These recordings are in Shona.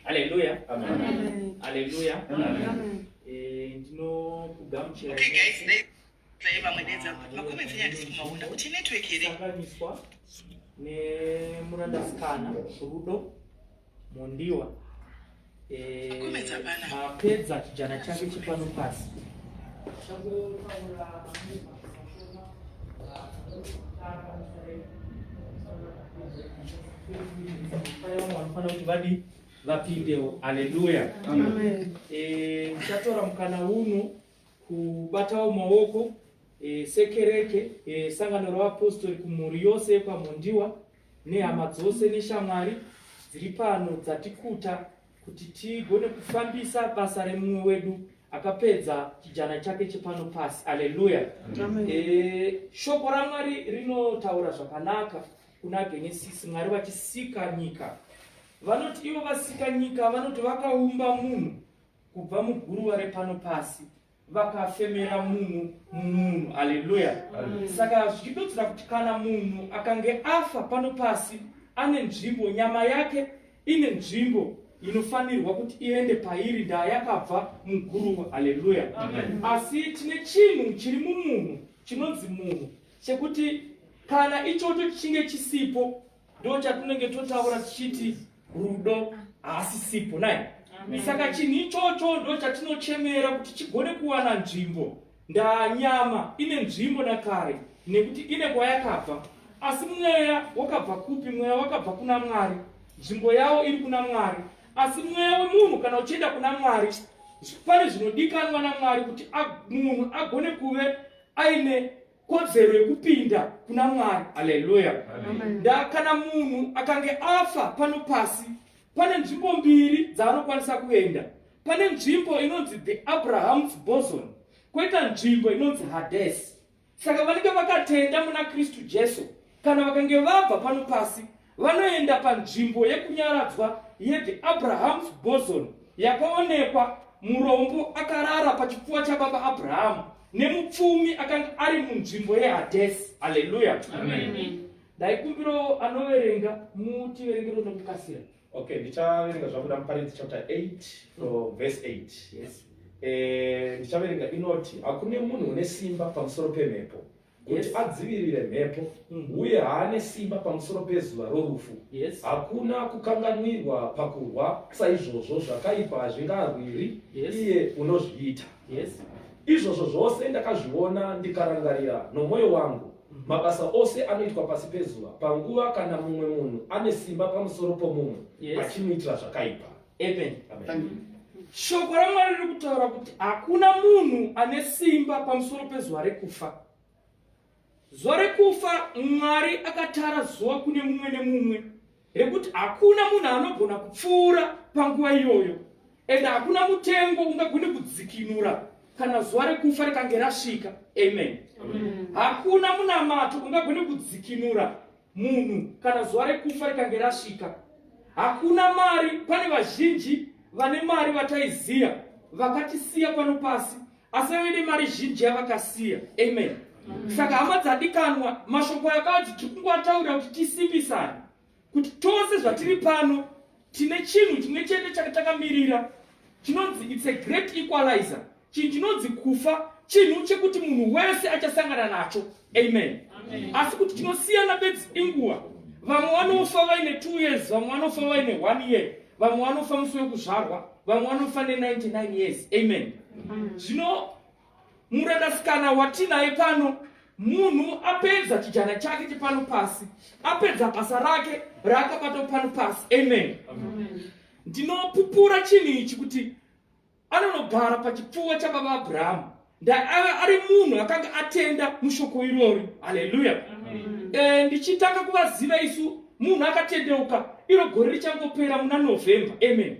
Hallelujah. Amen. Hallelujah. Amen. Ndinokugamuchira. Okay guys, sanganiswa nemurandasika Rudo Mhondwa apedza chijana chake chepano pasi. Vanofana kuti vadi vapindewo. Haleluya. Ndichatora mukana uno kubatawo maoko sekereke sangano ravapostori kumhuri yose kwaMhondwa nehama dzose neshamwari dziri pano dzatikuta kuti tigone kufambisa basa remumwe wedu akapedza chijana chake chepano pasi. Haleluya. Shoko raMwari rinotaura zvakanaka kuna Genesis. Mwari vachisika nyika, vanoti ivo vasika nyika vanoti vakaumba munhu kubva muguruva repano pasi vakafemera munhu mumunhu. Haleluya. Saka zvichidotsera kuti kana munhu akange afa pano pasi ane nzvimbo, nyama yake ine nzvimbo inofanirwa kuti iende pairi ndaa yakabva muguruva. Haleluya. Asi tine chinhu chiri mumunhu chinonzi munhu chekuti kana ichocho chinge chisipo ndo chatinenge totaura tichiti rudo haasisipo naye. Saka chinhu ichocho ndo chatinochemera kuti chigone kuwana nzvimbo ndaa nyama ine nzvimbo nakare nekuti ine kwayakabva. Asi mweya wakabva kupi? Mweya wakabva kuna Mwari, nzvimbo yawo iri kuna Mwari. Asi mweya wemunhu kana uchienda kuna Mwari, pane zvinodikanwa naMwari kuti munhu agone kuve aine kodzero yekupinda kuna Mwari. Haleluya. Ndaa kana munhu akange afa pano pasi, pane nzvimbo mbiri dzaanokwanisa kuenda. Pane nzvimbo inonzi the Abraham's bosom, koita nzvimbo inonzi Hades. Saka vanenge vakatenda muna Kristu Jesu, kana vakange vabva pano pasi vanoenda panzvimbo yekunyaradzwa yeThe Abraham's bosom yakaonekwa murombo akarara pachipfuva chababa Abrahamu nemupfumi akanga ari munzvimbo yeHades. Haleluya. Ndaikumbiro anoverenga mutiverengero nokukasira. Okay, ndichaverenga zvabuda muParidzi chapter 8 from verse 8. Yes. Ndichaverenga inoti hakune munhu une simba pamusoro pemhepo kuti adzivirire mhepo, uye haane simba pamusoro pezuva rorufu. Hakuna kukanganwirwa pakurwa saizvozvo zvakaipa hazvingarwiri iye unozviita. Izvozvo zvose ndakazviona ndikarangarira nomwoyo wangu, mabasa ose anoitwa pasi pezuva panguva kana mumwe munhu ane simba pamusoro pomumwe achimuitira zvakaipa. Amen. Shoko raMwari riri kutaura kuti hakuna munhu ane simba pamusoro pezuva rekufa. Zuva rekufa Mwari akatara zuva kune mumwe nemumwe rekuti hakuna munhu anogona kupfuura panguva iyoyo, ende hakuna mutengo ungagone kudzikinura kana zuva rekufa rikange rasvika. Amen. Hakuna munamato ungagone kudzikinura munhu kana zuva rekufa rikange rasvika. Hakuna mari. Pane vazhinji vane mari vataiziya vakatisiya pano pasi, asi vane mari zhinji yavakasiya. Amen. Saka hama dzadikanwa, mashoko akadzi tikungataura kuti tisimbisane kuti tose zvatiri pano tine chinhu chimwe chete chakatakamirira chinonzi it's a great equalizer. Chinhu chinonzi kufa chinhu chekuti munhu wese achasangana nacho. Amen. Asi kuti tinosiyana bedzi inguva. Vamwe vanofa vaine 2 years, vamwe vanofa vaine 1 year, vamwe vanofa musi wekuzvarwa, vamwe vanofa ne99 years. Amen. Zvino murandasikana watinaye pano, munhu apedza chijana chake chepano pasi, apedza basa rake raakabata pano pasi. Amen. Ndinopupura chinhu ichi kuti anonogara pachipfuva chababa Abrahamu ndaa ari munhu akanga atenda mushoko irori. Haleluya. Ndichitanga kuvaziva isu munhu akatendeuka iro gore richangopera muna November. Amen.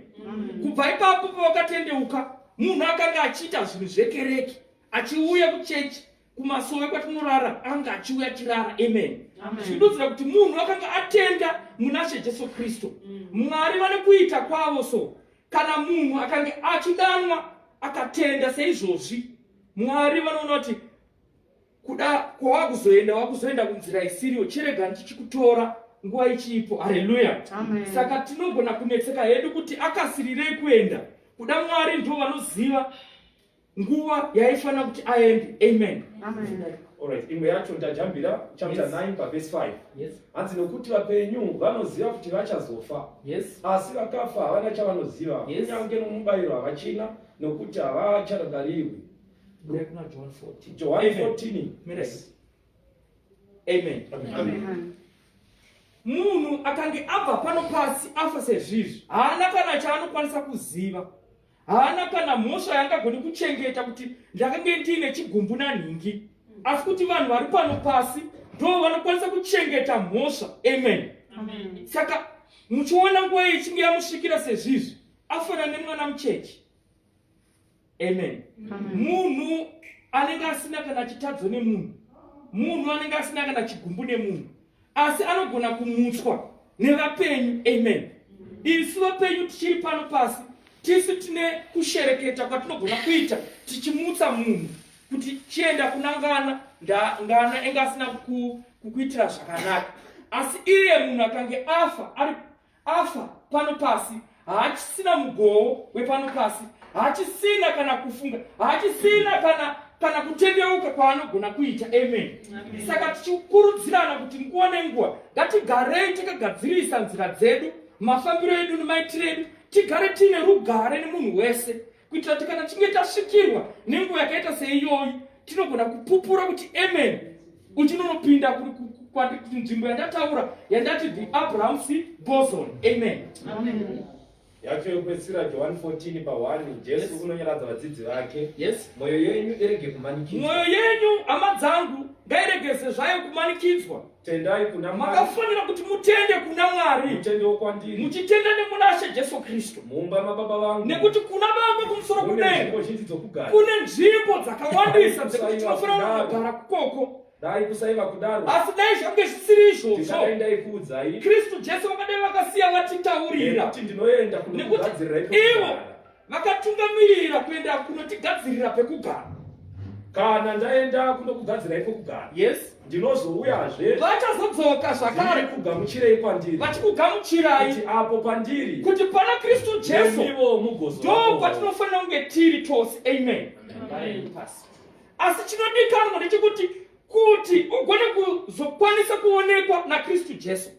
Kubva ipapo pavakatendeuka munhu akanga achiita zvinhu zvekereke, achiuya kuchechi kumasowe kwatinorara anga achiuya achirara. Amen. Zvichidudzira kuti munhu akanga atenda muna She Jesu Kristu. Mwari vane kuita kwavo. So kana munhu akange achidanwa akatenda seizvozvi, Mwari vanoona kuti kuda kwawakuzoenda kunzira isiriyo, chirega ndichikutora nguva ichipo. Haleluya. Saka tinogona kunetseka hedu kuti akasirirei kuenda. Kuda Mwari ndo vanoziva nguva yaifana kuti aende. Amen. Alright, imwe yacho ndajambira chapter 9 verse 5. Hanzi nokuti vapenyu vanoziva kuti vachazofa. Asi vakafa havana chavanoziva. Kunyange nomubayiro havachina nokuti havacharangariwi. John 14. Amen. Munhu akange abva pano pasi afa sezvizvi, haana kana chaanokwanisa kuziva. Haana kana mhosva yaangagoni kuchengeta kuti ndakange ndine chigumbu nanhingi. Asi kuti vanhu vari pano pasi ndo vanokwanisa kuchengeta mhosva. Amen. Saka muchiona nguva ichinge yamusvikira sezvizvi, afanana nemwana muchechi. Amen. Munhu anenge asina kana chitadzo nemunhu, munhu anenge asina kana chigumbu nemunhu, asi anogona kumutswa nevapenyu. Amen. Isu vapenyu tichiri pano pasi, tisu tine kushereketa kwatinogona kuita tichimutsa munhu kuti chienda kuna ngana enga asina kukuitira zvakanaka. Asi iye munhu akange afa pano pasi, haachisina mugowo wepano pasi, haachisina kana kufunga, haachisina kana kutendeuka kwaanogona kuita. Amen. Saka tichikurudzirana kuti nguva nenguva ngatigarei takagadzirisa nzira dzedu, mafambiro edu nemaitiro edu, tigare tine rugare nemunhu wese, kuitira kuti kana tinge tasvikirwa nenguva yakaita seiyoyi tinogona kupupura kuti amen, uchinonopinda kuti nzvimbo yandataura yandati the Abraham's boson. Amen. Yacho yopedzisira John 14 pa1. Jesu unonyaradza vadzidzi vake. Mwoyo yenyu irege kumanikidzwa. Mwoyo yenyu, hama dzangu, ngairegeze zvayo kumanikidzwa. Tendai kuna Mwari. Makafanira kuti mutende kuna Mwari. Mutendewo kwandiri. Muchitenda nemuna She Jesu Kristu. Mumba mababa vangu. Nekuti kuna Baba kumusoro kudenga kune nzvimbo dzakawandisa dzekuti tinofanira kugara kukoko. Dai kusaiva kudaro. Asi dai zvange zvisiri izvozvo, ndingaendai kuudzai Kristu Jesu vakadai vakasiya vatitaurira kuti ndinoenda kunogadzirira ivo vakatungamirira kuenda kunotigadzirira pekugara. Kana ndaenda kunokugadzira pekugara, ndinozouyazve vachazodzoka zvakare kugamuchirei kwandiri, vachikugamuchirai kuti apo pandiri, kuti pana Kristu Jesu ndo kwatinofanira kunge tiri tose. Amen. Asi chinodikanwa ndechekuti kuti ugone kuzokwanisa kuonekwa naKristu Jesu,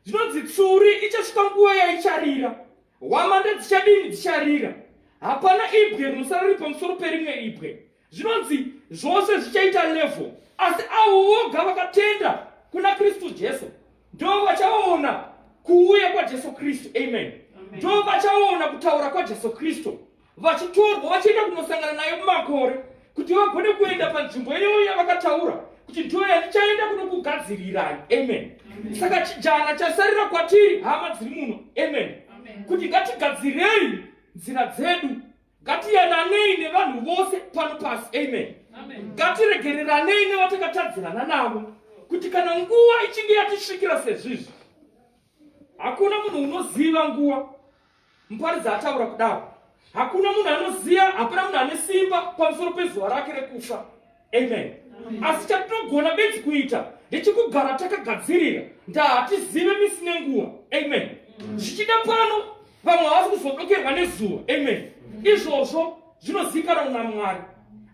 zvinonzi tsuri ichasvika nguva yaicharira, hwamanda dzichadini dzicharira, hapana ibwe rinosara riri pamusoro perimwe ibwe. Zvinonzi zvose zvichaita level, asi avo voga vakatenda kuna Kristu Jesu ndo vachaona kuuya kwaJesu Kristu. Amen. Ndo vachaona kutaura kwaJesu Kristu, vachitorwa vachienda kunosangana naye mumakore kuti vagone kuenda panzvimbo iyoyo yavakataura kuti ndo yandichaenda kunokugadzirirai. Amen. Saka chijana chasarira kwatiri hama dziri muno. Amen. Kuti ngatigadzirei nzira dzedu, ngatiyananei nevanhu vose pano pasi. Amen. Ngatiregereranei nevatakatadzirana navo, kuti kana nguva ichinge yatisvikira sezvizvi, hakuna munhu unoziva nguva muparidzi ataura kudaro. Hakuna munhu anoziva, hapana munhu ane simba pamusoro pezuva rake rekufa. Amen. Asi chatinogona bedzi kuita ndechikugara takagadzirira ndahatizive misi nenguva. Amen. Zvichida pano vamwe havasi kuzodokerwa nezuva. Amen. Izvozvo zvinozivikanwa naMwari.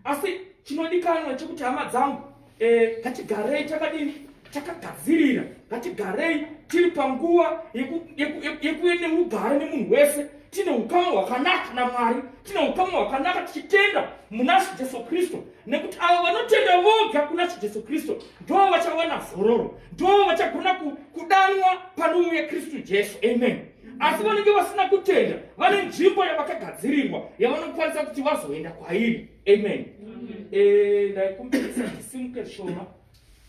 Asi chinodikanwa chekuti hama dzangu, ngatigarei takadini, takagadzirira, ngatigarei tiri panguva yekuenda ugare nemunhu wese, tine ukama hwakanaka naMwari, tine ukama hwakanaka tichitenda muna She Jesu Kristu, nekuti avo vanotenda voga kuna She Jesu Kristu ndo vachawana zororo, ndo vachagona kudanwa panouya Kristu Jesu. Amen. Asi vanenge vasina kutenda vane nzvimbo yavakagadzirirwa yavanokwanisa kuti vazoenda kwairi. Amen. Ndaikumbirisa tisimuke zvishoma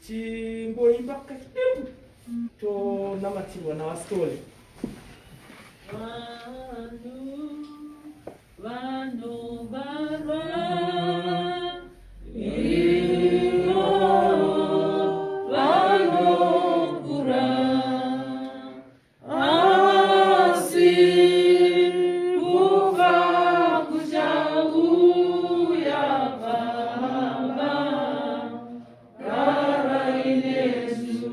timboimba kachidimbu tonamatirwa navasitole. Vanhu varwa vanokura asi kufa kuchauya Baba, garai nesu,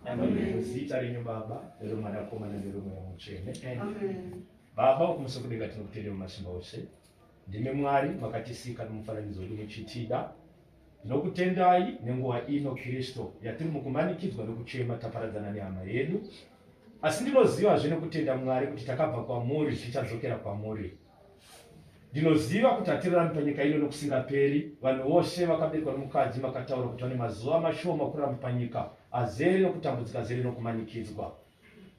Amen. Zita renyu Baba, Mwana Komana Mweya Mutsvene. Amen. Baba ukumusa kudenga tinokutendera mumasimba ose. Ndimi Mwari makatisika nomufananidzo wedu muchitida. Ndinokutendai nenguva ino Kristo yatiri mukumanikidzwa nokuchema taparadzana nehama yedu. Asi ndinoziva nekutenda Mwari kuti takabva kwamuri tichadzokera kwamuri. Ndinoziva kuti hatirarami panyika ino nokusingaperi. Vanhu vose vakaberekwa nomukadzi makataura kuti vane mazuva mashoma kuramba panyika, azere nokutambudzika, azere nokumanikidzwa.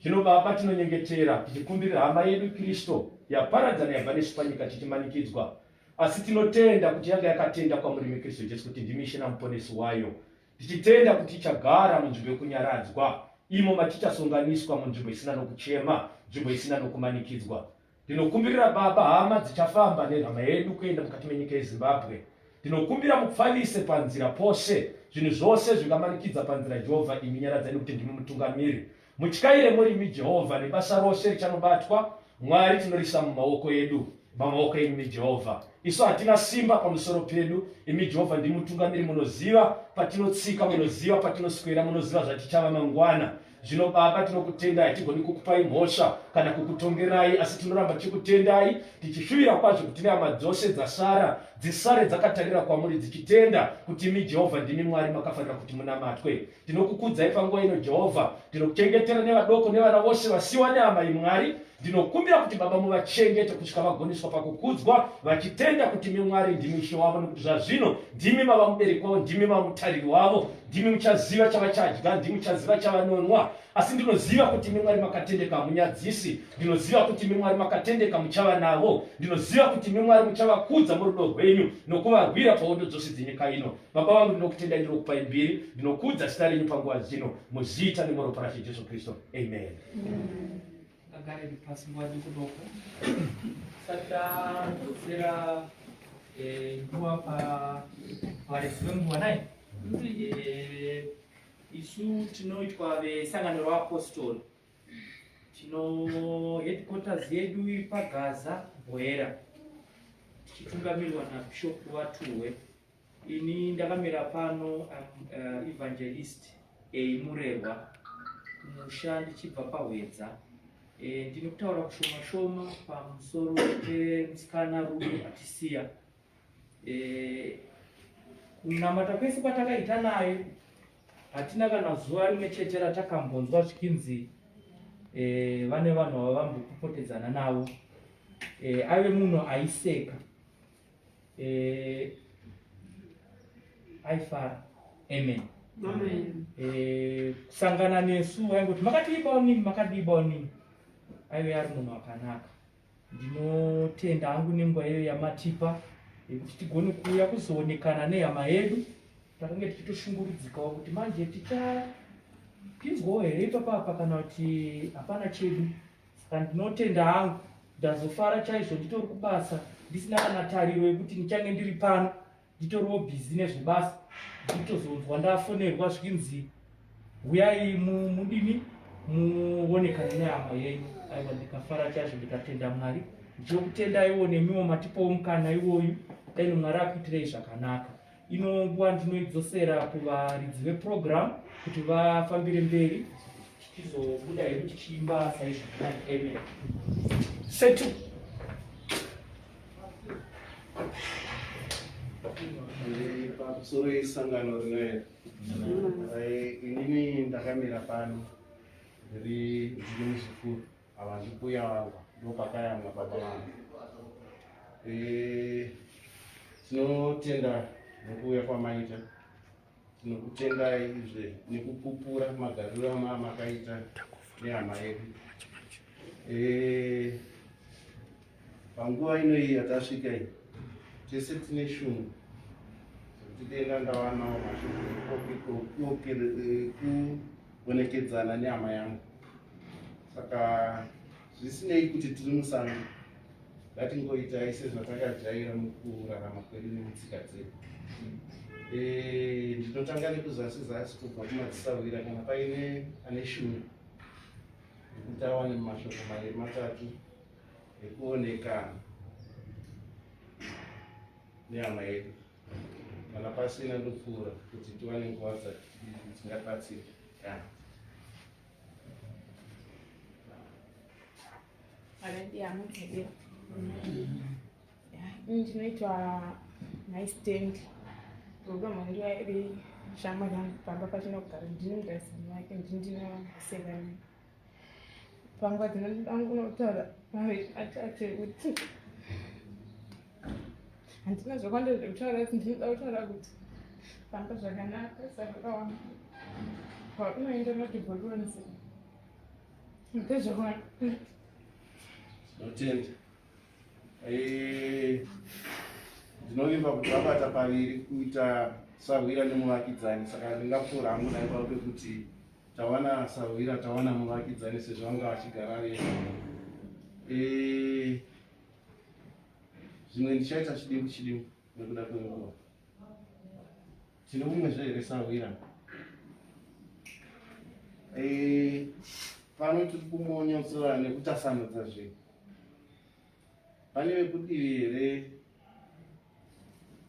Zvino Baba tinonyengetera tichikumbirira hama yedu Kristo yaparadzana yabva nesu panyika tichimanikidzwa. Asi tinotenda kuti yanga yakatenda kwamuri Kristo Jesu kuti ndimi Ishe namuponesi wayo. Tichitenda kuti tichagara munzvimbo yekunyaradzwa, imo matichasonganiswa munzvimbo isina nokuchema, nzvimbo isina nokumanikidzwa. Ndinokumbirira Baba hama dzichafamba nehama yedu kuenda mukati menyika yeZimbabwe. Ndinokumbira mupfalise panzira pose zvinhu zvose zvingamanikidza panzira Jehovha, imi nyaradzai kuti ndimi mutungamiri. Mutyaire murimi Jehovha nebasa rose richanobatwa. Mwari tinorisa mumaoko edu, pamaoko enyu Jehovha. Isu hatina simba pamusoro pedu, imi Jehovha ndimi mutungamiri, munoziva patinotsika, munoziva patinoswera, munoziva zvatichava mangwana. Zvino Baba tinokutendai, hatigoni kukupai mhosva kana kukutongerai, asi tinoramba tichikutendai tichishuvira kwazvo kuti nehama dzose dzasara dzisare dzakatarira kwamuri dzichitenda kuti imi Jehovha ndimi Mwari makafanira kuti munamatwe. Tinokukudzai panguva ino Jehovha, tinokuchengetera nevadoko nevana vose vasiwa nehama iMwari. Ndinokumbira kuti Baba muvachengete kusvika vagoniswa pakukudzwa, vachitenda kuti imi Mwari ndimi Ishe wavo, nokuti zvazvino ndimi mava mubereki wavo, ndimi mava mutariri wavo, ndimi muchaziva chavachadya, ndimi muchaziva chavanonwa. Asi ndinoziva kuti imi Mwari makatendeka hamunyadzisi. Ndinoziva kuti imi Mwari makatendeka muchava navo. Ndinoziva kuti imi Mwari muchavakudza murudo rwenyu nokuvarwira pahondo dzose dzenyika ino. Baba vangu ndinokutendai, ndinokupai mbiri, ndinokudza zita renyu panguva dzino, muzita nemuropa raShe Jesu Kristo. Amen. Agare pasi nguva doko saka ndodzera nguva pavarezi venguva nai. Isu tinoitwa vesangano revapostori, tino headquarters yedu iri paGaza Bwera, tichitungamirirwa naBishop Watuwe. Ini ndakamira pano evangelist Murerwa, musha ndichibva paHwedza. Ndinokutaura kushoma shoma pamusoro pemusikana Rudo atisiya. Kunamata kwese kwatakaita naye hatina kana zuva rimwe chete ratakambonzwa zvikinzi vane vanhu ava vambokupotedzana navo. Ave munhu aiseka, aifara. Amen. Kusangana nesu vaingoti makadiibawo nini, makadiibawo nini. Aive ari munhu akanaka. Ndinotenda hangu nenguva iyo yamatipa kuti tigone kuuya kuzoonekana nehama yedu. Takange tichitoshungurudzikawo kuti manje tichapinzwawo here ipapapa kana kuti hapana chedu. Saka ndinotenda hangu ndazofara chaizvo nditori kubasa, ndisina kana tariro yekuti ndichange ndiri pano, nditoriwo bhizi nezvebasa. Nditozonzwa ndafonerwa zvikinzi uyai mudini muonekane nehama yenyu. Aiwa, ndikafara chaizvo, ndikatenda Mwari. Ndichokutendaiwo nemiwo matipawo mukana iwoyu, dai Mwari akuitirei zvakanaka. Ino nguva ndinoidzosera kuvaridzi veprogram kuti vafambire mberi, tichizobuda hedu tichiimba saizvo. Amen. Setu. Pamusoro esangano rinoera, inini ndakamira pano ndiri muzukuru havandikuya vangu ndopakayamwa baba vangu. Tinotenda nekuuya kwamaita, tinokutendai izve nekupupura magariro makaita nehama yedu. Panguva ino iyi yatasvika iyi tese tine shungu tidenda ndawanawo mashoko kuonekedzana nehama yangu. Saka zvisinei kuti tiri musango, ngatingoitai sezvatakajaira mukurarama kwedu nemutsika dzedu. Ndinotanga nekuzasi-zasi kubva kumadzisawira kana paine ane shungu kuti awane mashoko maviri matatu ekuonekana nehama yedu, kana pasina ndopfuura kuti tiwane nguva dzingabatsira. Ndinoitwa naistand Rudo Mhondwa iri shamwari yangu pamba pachinogara ndinomugarisani wake ndindinoseva panguva dzinotaura atate kuti handina zvakwanda zvekutaura asi ndinoda kutaura kuti pamba zvakanaka sakakawanda paunoenda madhibhodonzi ndezvakwanda Notenda. Ndinovimba kuti vabata paviri kuita Sawira nemuvakidzani, saka ndingapfuura hangu naipa pekuti tawana Sawira tawana muvakidzani sezvo vanga vachigara vese. Zvimwe ndichaita chidimbu nekuda kwenguva. Tino mumwezve here Sawira. Pano tiri kumonyotsola nekutasanudza zvinhu. Pane vekudivi here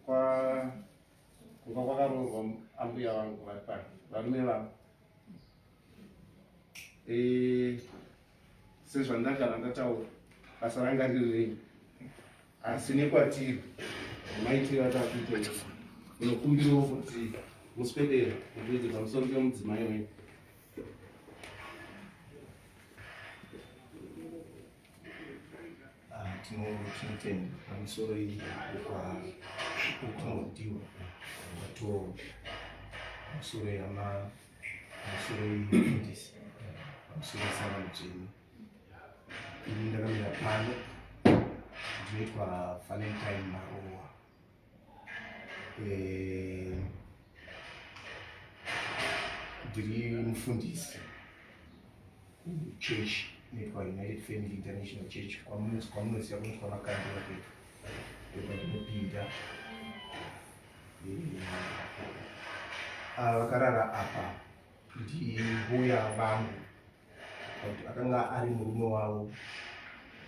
kuva kwakaroorwa ambuya vangu vari pano, varume vangu. Sezvandagara ndataura, basa ranga riri renyu. Asi nekwatiri, maitiro atakuita unokumbirawo kuti muswedera mubvudze pamusoro pemudzimai wenyu. Tinotenda pamusoro kwautonodiwa vato pamusoro yemufundisi pamusoro yesangano dzvenyu. Ini ndakamira pano ndinoitwa Valentine Marowa. Ndiri mufundisi kuchurch inoitwa United Family International Church kwamunoziva kunoitwa makandi vapetu ndinopinda. Vakarara apa ndimbuya vangu kuti akanga ari murume wavo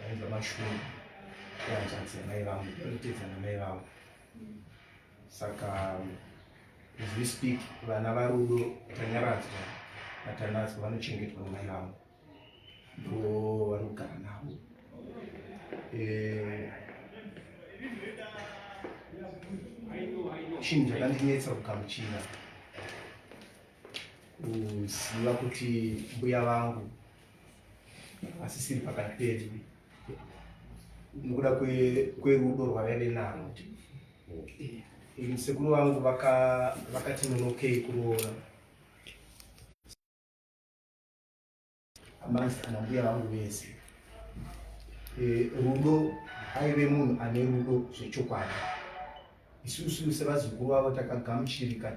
vainzi Mashungu yanzanzi yamai vangu vanotedza namai vangu. Saka as we speak vana varudo tanyaradzwa natanazwa vanochengetwa namai vangu ndo vari kugara navo. Chinhu chakandinetsa kugamuchira kuziva kuti mbuya vangu asisiri pakati pedu nekuda kwerudo rwavaive narwo. Sekuru vangu vakati nonokei kuroora amongst anambuya vangu vese. Rudo aive munhu ane rudo zvechokwadi. Isusu sevazukuru vavo takagamuchirika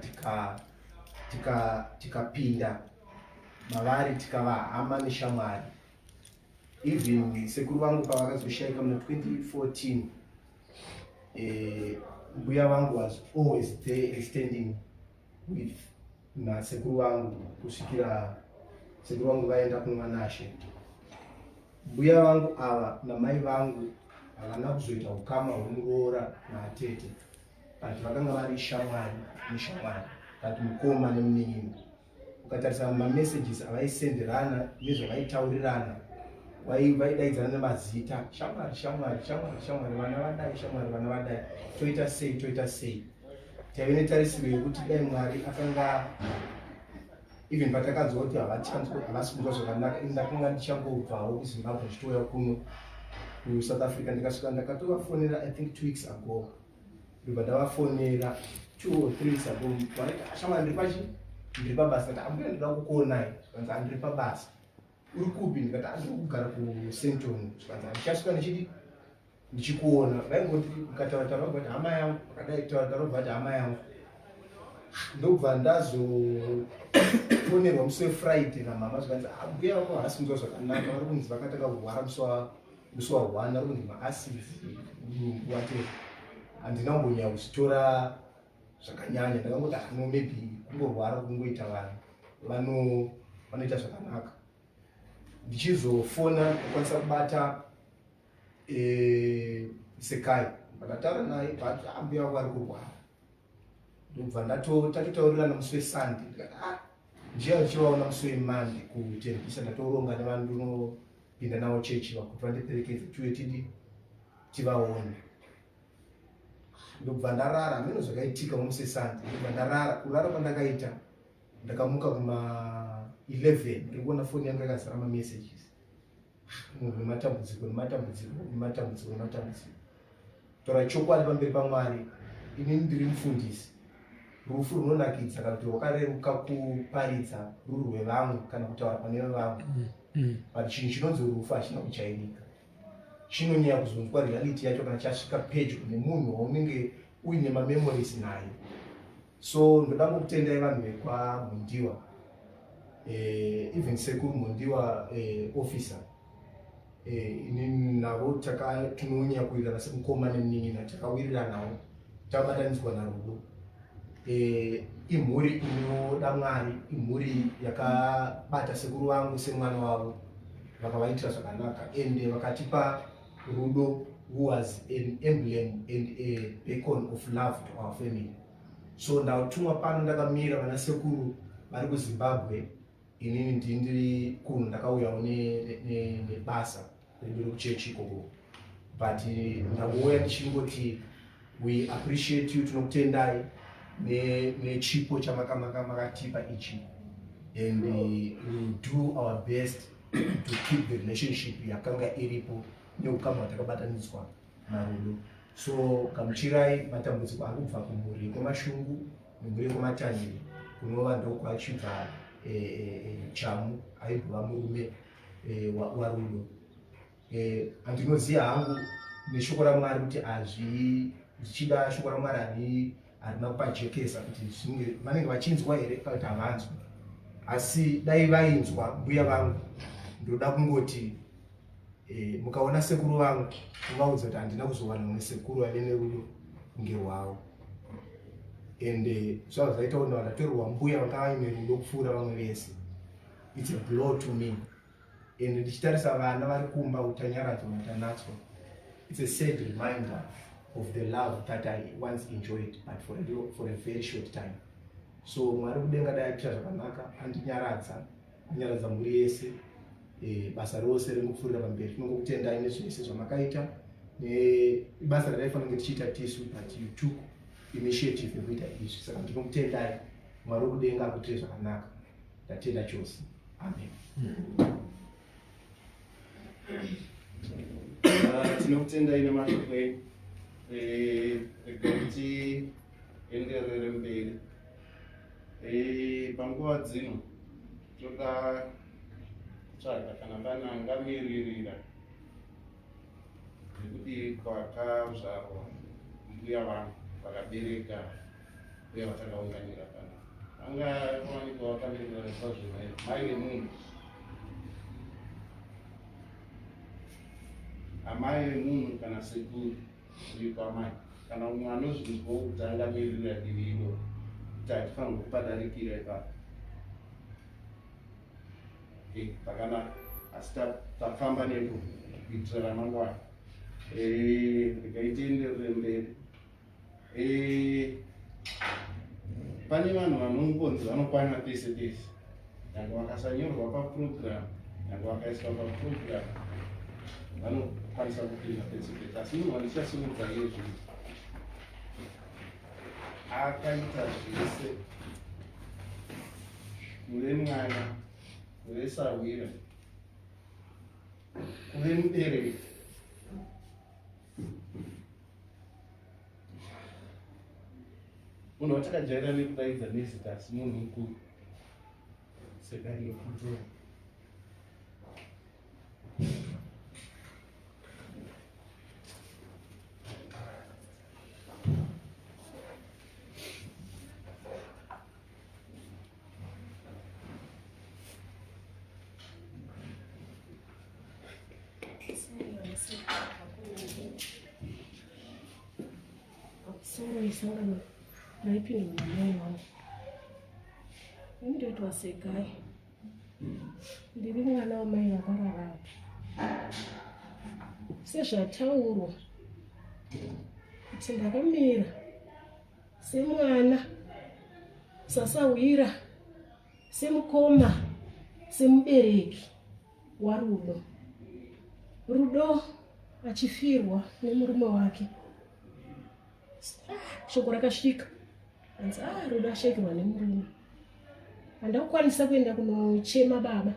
tikapinda mavari tikava hama neshamwari. Even sekuru vangu pavakazoshaika muna 2014, mbuya vangu was always there standing with nasekuru vangu kusvikira sekuru vangu vaenda kuNashe. Mbuya vangu ava namai vangu havana kuzoita ukama hwemuroora naatete, but vakanga vari shamwari neshamwari, but mukoma nemunin'ina. Ukatarisa mamessages avaisenderana nezvavaitaurirana vaidaidzana nemazita shamwari shamwari shamwari shamwari vana vadai shamwari vana vadai toita sei. Taive netarisiro yekuti dai Mwari akanga even patakanzwa kuti havasi kunzwa zvakanaka. Ndakanga ndichangobvawo kuZimbabwe ndichitouya kuno kuSouth Africa. Ndikasvika ndakatovafonera I think 2 weeks ago. Ndibva ndavafonera 2 or 3 weeks ago. Vaiti shamwari ndiri pabasa. Ndati ambuya ndinoda kukuonai. Zvikanzi handiri pabasa. Uri kupi? Ndikati ndiri kugara kuSenton. Zvikanzi ndichasvika ndichikuona. Vaingoti ukataura kuti hama yangu, vakadai taura kuti hama yangu. Ndobva ndazofonerwa musi weFriday namama zvikanzi mbuya vako havasi kunzwa zvakanaka, vari kunzi vakatanga kurwara musi wa1, vari kunzi maasizi wate. Handina kumbonya kuzitora zvakanyanya, ndakangoti no maybe kungorwara kungoita vanhu vanoita zvakanaka. Ndichizofona ndakwanisa kubata Sekai, ndakataura naye but mbuya vako vari kurwara. Ndobva tatotaurirana musi weSunday. Ndikati njiya ndichivaona musi weMonday kuTerekisa, ndatoronga nevanhu pinda navo chechi vakuti vandiperekedze tiwe tivaone. Ndobva ndarara mino zvakaitika mumusesandi. Ndobva ndarara kurara kwandakaita ndakamuka kuma 11 ndikuona foni yangu yakazara mamessages. Nematambudziko. Tora chokwadi pamberi paMwari, inini ndiri mufundisi. Rufu runonakidza kana kuti wakareruka kuparidza ruru rwevamwe kana kutaura pane vamwe. But chinhu chinonzi rufu hachina kuchainika. Chinonyanya kuzonzwa reality yacho kana chasvika pedyo nemunhu waunenge uine mamemories naye. So ndoda kutendai vanhu vekwaMhondiwa, even sekuru Mhondiwa officer, inini navo tinonyanya kuwirirana semukoma nemunini takawirira nawo tabatanidzwa naRudo. Imhuri inoda Mwari, imhuri yakabata sekuru vangu semwana wavo, vakavaitira zvakanaka ende vakatipa Rudo, who was an emblem and a beacon of love to our family. So ndatumwa pano ndakamira vana sekuru vari kuZimbabwe, inini ndiri kuno ndakauyawo nebasa riri kuchechi ikoko. But ndangouya ndichingoti we appreciate you, tinokutendai nechipo chamakamaka ichi, and we will do our best to keep the relationship yakanga iripo neukama watakabatanidzwa naRudo. So gamuchirai matambudziko ari kubva kumhuri kwemashungu nemhuri kwematanhiri kunova ndokwachibva Chamu aibva murume waRudo. Handinoziva hangu neshoko raMwari kuti zvichida shoko raMwari harina kupajekesa kuti vanenge vachinzwa here kuti havanzwi. Asi dai vainzwa mbuya vangu, ndoda kungoti mukaona sekuru vangu muvaudza kuti handina kuzowana mumwe sekuru ave nerudo ngerwavo. Ende zvava zvaita kuti vakatorerwa mbuya vanga vaine rudo kupfuura vamwe vese. It's a blow to me. Ende ndichitarisa vana vari kumba utanyaradzwa matanatswa, it's a sad reminder of the love that I once enjoyed, but for a very short time. So Mwari kudenga dai aita zvakanaka, andinyaradza mhuri yese. Basa rose rimupfuurira pamberi. Tinongokutendai nezvese zvamakaita nebasa rataifanira kunge tichiita tisu, but you took initiative yekuita izvi. Saka ndinokutendai, Mwari kudenga akuitire zvakanaka. Ndatenda chose. Amen. Tinokutendai nemashoko enyu. Kuti enderere mberi. Panguva dzino toda tsvaga kana panangamiririra nekuti kwakazvarwa mbuya vangu vakabereka uye vatakaunganira pana anga kuwanikwa vakamirira kwazvo mai vemunhu, amai vemunhu kana sekuru uri pamai kana umwe anozvinzwawo kuti angamiririra divi iro kuti hatifanira kupadarikira ipapo. Pakanaka, asi tafamba nepo kuitira ramangwana. Rikaitenderere mberi. Pane vanhu vanongonzi vanokwana pese pese. Nyangwe vakasanyorwa paprogram, nyangwe vakaiswa paprogram, vanokwanisa kupinda pese pese. Asi munhu wandichasimudza ngezvekuti akaita zvese kuve mwana, kuve sawira, kuve mubereki, munhu watakajaira nekudaidza nezita asi munhu mukuru sekandinokutora. Isangano naipinda mumwoyo wangu. Ndoitwa Segai. Ndiri mwana wamai vakararama. Sezvataurwa kuti ndakamira semwana, sasawira, semukoma, semubereki waRudo. Rudo achifirwa nemurume wake. Shoko rakasvika. Anzi Rudo ashekerwa nemurume. Handakukwanisa kuenda kunochema baba.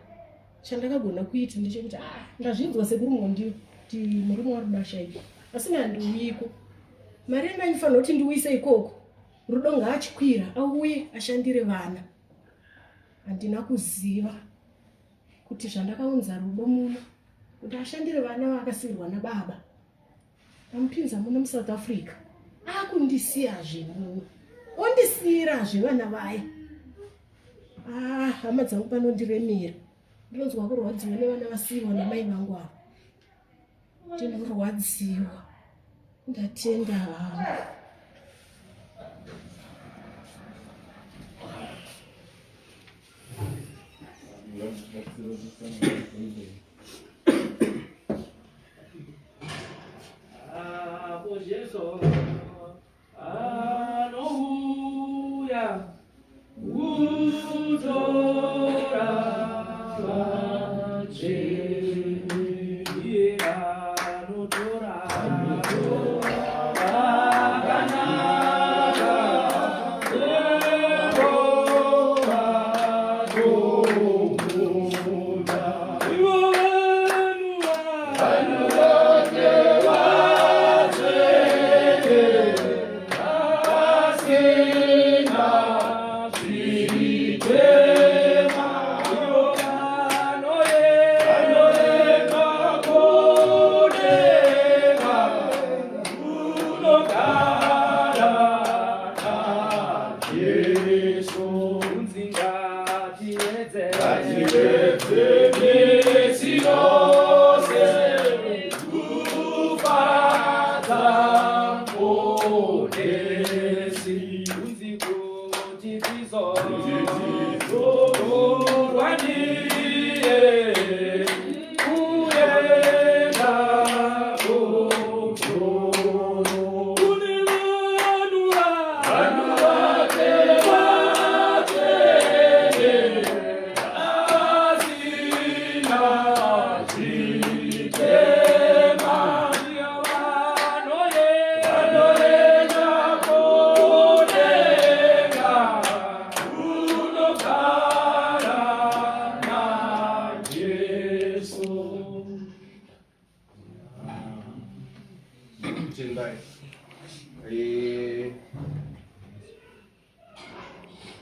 Chandakagona kuita ndechekuti ndazvinzwa sekuru Mhondwa kuti murume waRudo ashaikwa. Asi handiuyiko. Mari yandandifanira kuti ndiuyise ikoko. Rudo ngaachikwira auye ashandire vana. Handina kuziva kuti zvandakaunza Rudo muno kuti ashandire vana vakasirwa nababa. Amupinza muno muSouth Africa. Akundisiyazve muno. Ondisiyirazve vana vaya. Hama dzangu panondiremera. Ndinonzwa kurwadziwa nevana vasiyirwa namai vangu ava. Ndinorwadziwa. Ndatenda hangu.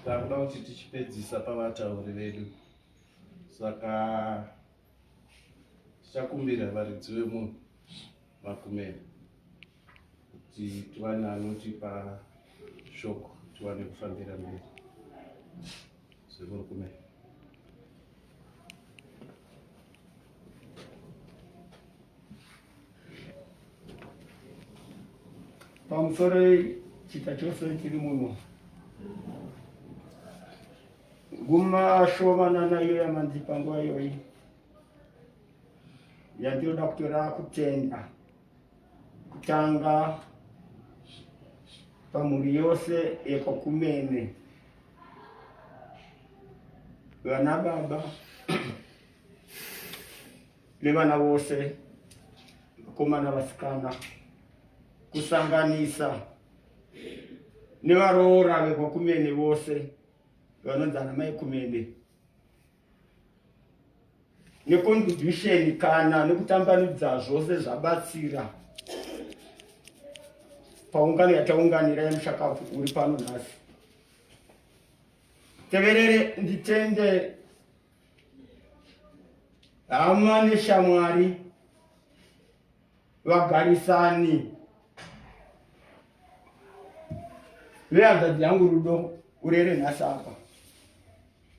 Takuda kuti tichipedzisa pavatauri vedu. Saka tichakumbira varidzi vemunhu Makumeni kuti tiwane anotipa shoko tiwane kufambira mberi. Makumeni. Pamusoro chita chose chiri muno. Guma shomana nayo yamanzi panguva iyoyi. Yandinoda kutora kutenda. Kutanga pamhuri yose yepakumene. Vana baba nevana vose vakomana vasikana kusanganisa nevaroora vepakumene vose vanonzana mai kumene necontribution kana nekutambanudza zvose zvabatsira paungano yataunganira yemushakafu uri pano nhasi. Teverere nditende hama neshamwari vagarisani vehanzvadzi yangu Rudo urere nhasi apa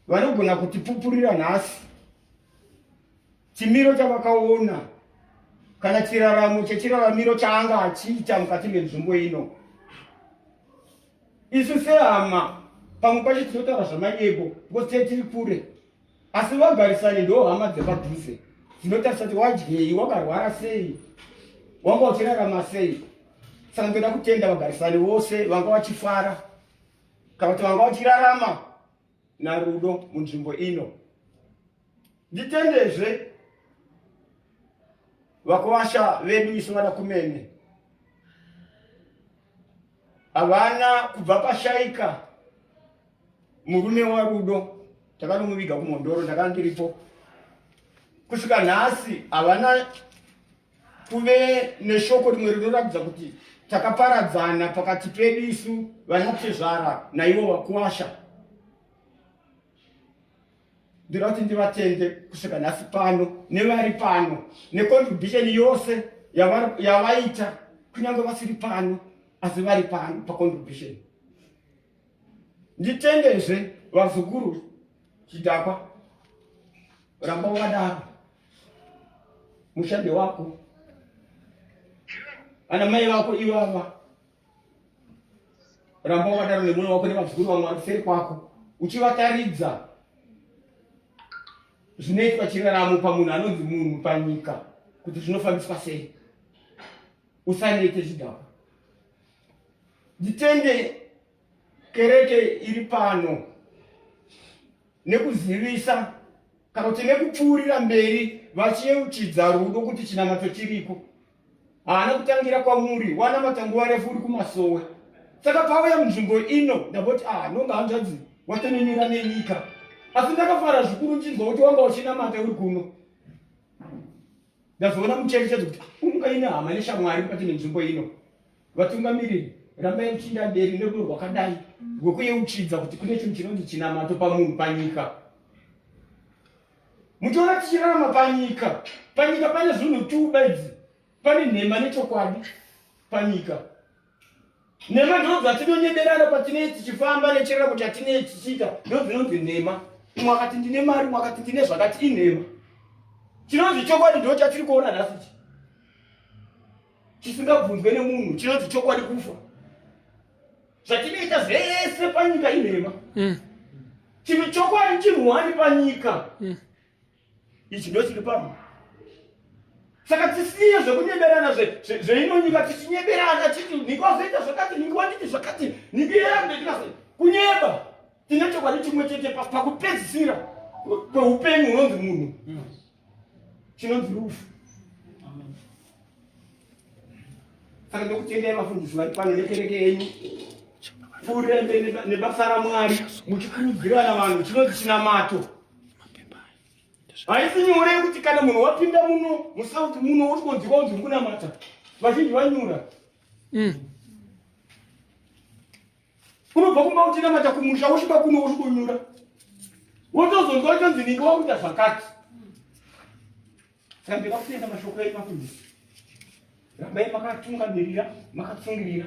vanogona kutipupurira nhasi chimiro chavakaona kana chiraramo chechiraramiro chaanga achiita mukati menzvimbo ino. Isu sehama pamwe pacho tinotaura zvamaego because tiri kure, asi vagarisani ndo hama dzepadhuze dzinotarisa kuti wadyei, wakarwara sei, wanga uchirarama sei. Saka ndoda kutenda vagarisani vose vanga vachifara kana kuti vanga vachirarama naRudo munzvimbo ino. Nditendezve vakuwasha vedu isu vana kumene avana kubva pashaika murume wa Rudo takanomuviga kumondoro takandiripo kusvika nhasi havana kuve neshoko rimwe rinoratidza kuti takaparadzana pakati pedu isu vana tezvara naivo vakuwasha. Ndinoda kuti ndivatende kusvika nhasi pano nevari pano necontribution yose yavaita kunyange vasiri pano asi vari pano pacontribution. Nditendezve vazukuru Chidakwa, ramba wakadaro mushande wako, ana mai vako ivava, ramba wakadaro nemunhu wako nevazukuru vamwe vari kuseri kwako, uchivataridza zvinoitwa chiraramo pamunhu anonzi munhu panyika kuti zvinofambiswa sei. Usanete Chidakwa. Nditende kereke iri pano nekuzivisa kana kuti nekupfuurira mberi vachiyeuchidza Rudo kuti chinamato chiriko. Haana kutangira kwamuri, wanamata nguva refu uri kumasowe. Saka pauya munzvimbo ino ndaboti nonga hanzvadzi watononyura nenyika. Asi ndakafara zvikuru ndinzwa kuti wanga uchinamata uri kuno. Ndazoona mucherechedzo kuti unga ine hama neshamwari mukati menzvimbo ino. Vatungamiriri rambai muchiinda mberi nerudo rwakadai rwekuyeuchidza kuti kune chinhu chinonzi chinamato pamunhu panyika. Muchiona tichirarama panyika pane zvinhu tu bedzi, pane nhema nechokwadi panyika. Nhema ndizvo dzatinonyeberana patinei tichifamba nechiraramo chatinei tichiita, ndizvo dzinonzi nhema. Umwe akati ndine mari, umwe akati ndine zvakati inhema. Chinonzi chokwadi ndicho chatiri kuona nhasi chisingabvunzwe nemunhu, chinonzi chokwadi kufa. Zvatinoita zvese panyika inhema. Chinhu chokwadi chinhuwani panyika. Ichi ndo chiri pano. Saka tisiye zvekunyeberana zveinonyika tichinyeberana chiti nikozoita zvakati, nikwanditi zvakati, nikirambe tikase kunyeba. Tine chokwadi chimwe chete pakupedzisira kweupenyu hunonzi munhu. Chinonzi rufu. Saka ndokutendai vafundisi vari pano nekereke yenyu. Pfuurira mberi nebasa raMwari muchikurudzirana vanhu chinonzi chinamato. Haisi nyore kuti kana munhu wapinda muno musauti muno uri kunzwa kunzi uri kunamata. Vazhinji vanyura. Unobva kumba uchinamata kumusha wosvika kuno uri kunyura. Wotozonzwa wachonzi ninge wakuita zvakati. Saka ndikakutenda mashoko enyu vafundisi. Rambai makatungamirira, makatsungirira.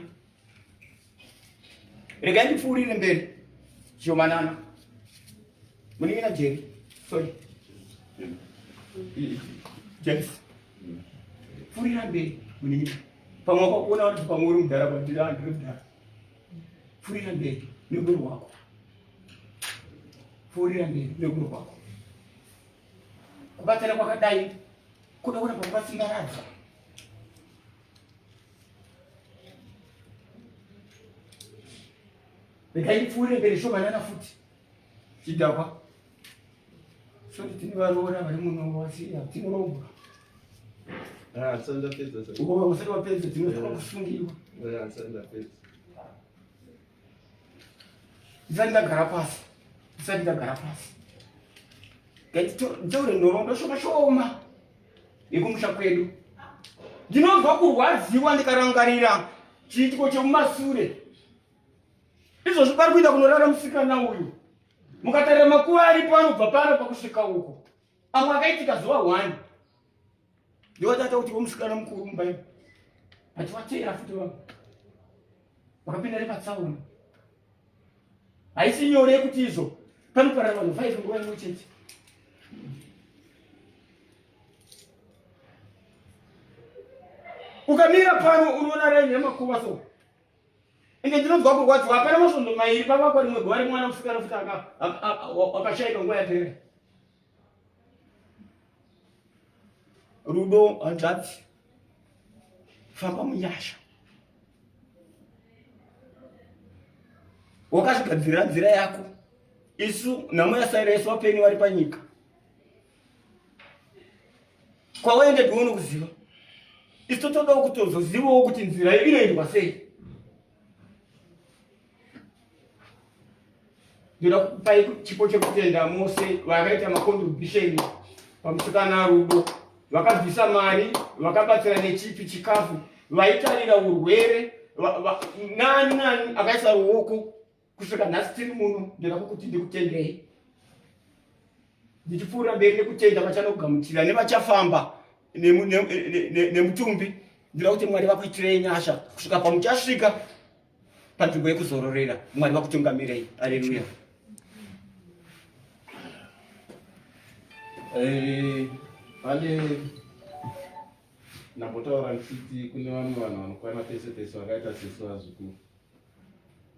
Regai ndipfuurire mberi zhomanana. Munimina Jerry. Sorry. James. Pfuurira mberi munimina. Pamwe wakakuona kuti pamwe uri mudhara kwandiri andiri mudhara. Pfuurira mberi nerudo rwako. Pfuurira mberi nerudo rwako. Kubatana kwakadai kuda kuona pakwasingaradza. Regai pfuurire mberi shomanana futi. Chidakwa. Soti tine varoora vari muno wasiya tinoromba. Sanda pedza sasa. Uko usati wapedza tinotoka kusungiwa. Sanda pedza. Ndisati ndagara pasi. Nditaure nhoroondo shoma yekumusha kwedu. Ndinonzwa kurwadziwa ndikarangarira chiitiko chemumasure. Izvozvo pari kuita kunorara musikana uyu. Mukatarira makuva aripo anobva pano pakusvika uko. Amwe akaitika zuva 1. Ndotata kuti womusikana mukuru mumba. Achivatera futi vanhu. Vakapinda nepatsaona. Haisi nyore kuti izvo panoparara vanhu 5 nguva imwe chete. Ukamira pano unoona raini remakuva so. Ende ndinonzwa kurwadziwa hapana masvondo mairi pavakwa rimwe gore rimwe mwana musikana futi wakashaika nguva yapera. Rudo hanzvadzi. Famba munyasha. Wakazvigadzirira nzira yako. Isu nhamo yasaira vapenyu vari panyika. Kwawaende tione kuziva. isi totodawo kutozozivawo kuti nzira inoendwa sei. Ndoda kupai chipo chekutenda mose vakaita macontribution pamusikana Rudo, vakabvisa mari, vakabatsira nechipi chikafu, vaitarira urwere, nani akaisa ruoko kusvika nhasi tiri muno. Ndoda kuti ndikutendei ndichipfuura mberi nekutenda vachanogamuchira nevachafamba nemutumbi. Ndoda kuti Mwari vakuitirei nyasha kusvika pamuchasvika panzvimbo yekuzororera. Mwari vakutungamirei. Haleluya. Pane nambotaura ndichiti kune vamwe vanhu vanokwana pese pese vakaita sesu vazukuru.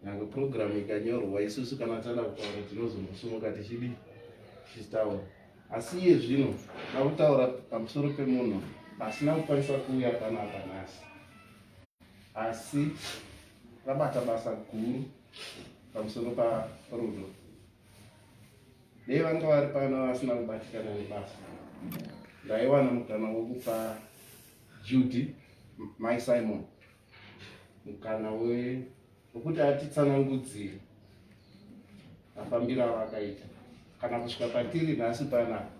Nyange programu ikanyorwa isusu kana tada kutaura tinozombosumuka tichitaura. Asi iye zvino ndakutaura pamusoro pemunhu asina kukwanisa kuuya panapa nhasi, asi rabata basa guru pamusoro paRudo. Dei vanga vari pano vasina kubatikana nebasa, ndaiwana mukana wokupa Judy Mai Simon mukana wekuti atitsanangudzire mafambiro avakaita kana kusvika patiri nhasi panapa.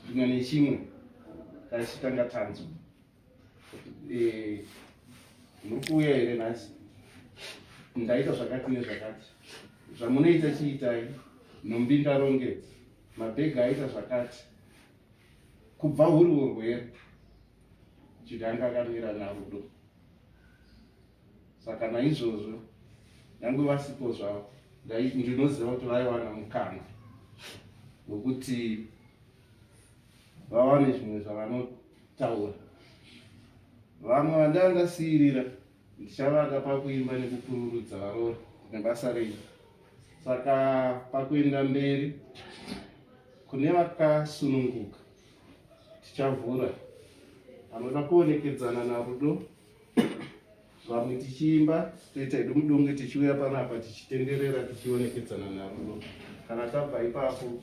Zvimwe nechimwe taichitanga tanzo muri kuuya here nhasi, ndaita zvakati nezvakati, zvamunoita chiitai, nhumbi ndarongedza, mabhegi aita zvakati, kubva huri urwere. Judy anga akamira naRudo. Saka naizvozvo nyange vasipo zvavo ndinoziva kuti vaiwana mukana wekuti vawane zvimwe zvavanotaura. Vamwe vandandasiyirira ndichavada pakuimba nekupururudza varoora nebasa rei. Saka pakuenda mberi kune vakasununguka tichavhura vanoda kuonekedzana naRudo. Vamwe tichiimba toita hedu mudonge tichiuya panapa tichitenderera tichionekedzana naRudo. Kana tabva ipapo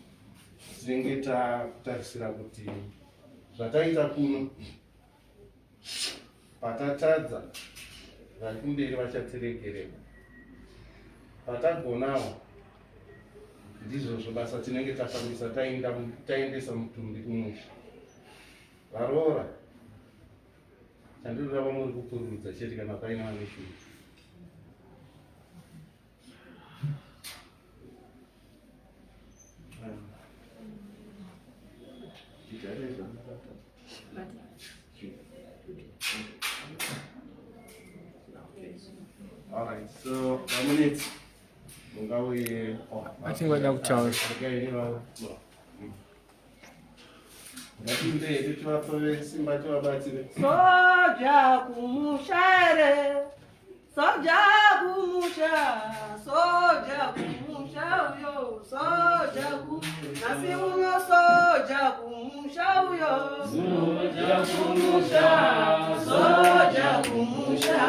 tinenge tatarisira kuti zvataita kuno patatadza vari kumberi vachatiregerera, patagonawo ndizvozvo basa tinenge tafambisa taendesa mutumbi kumusha. Varoora chandinoda vamuri kupururudza chete kana paina vane shungu. All right, so 1 minute. I think we're now charged. Soja kumushere, soja kumusha, soja kumusha uyo, soja kumusha, nasi uno soja kumusha uyo, soja kumusha, soja kumusha,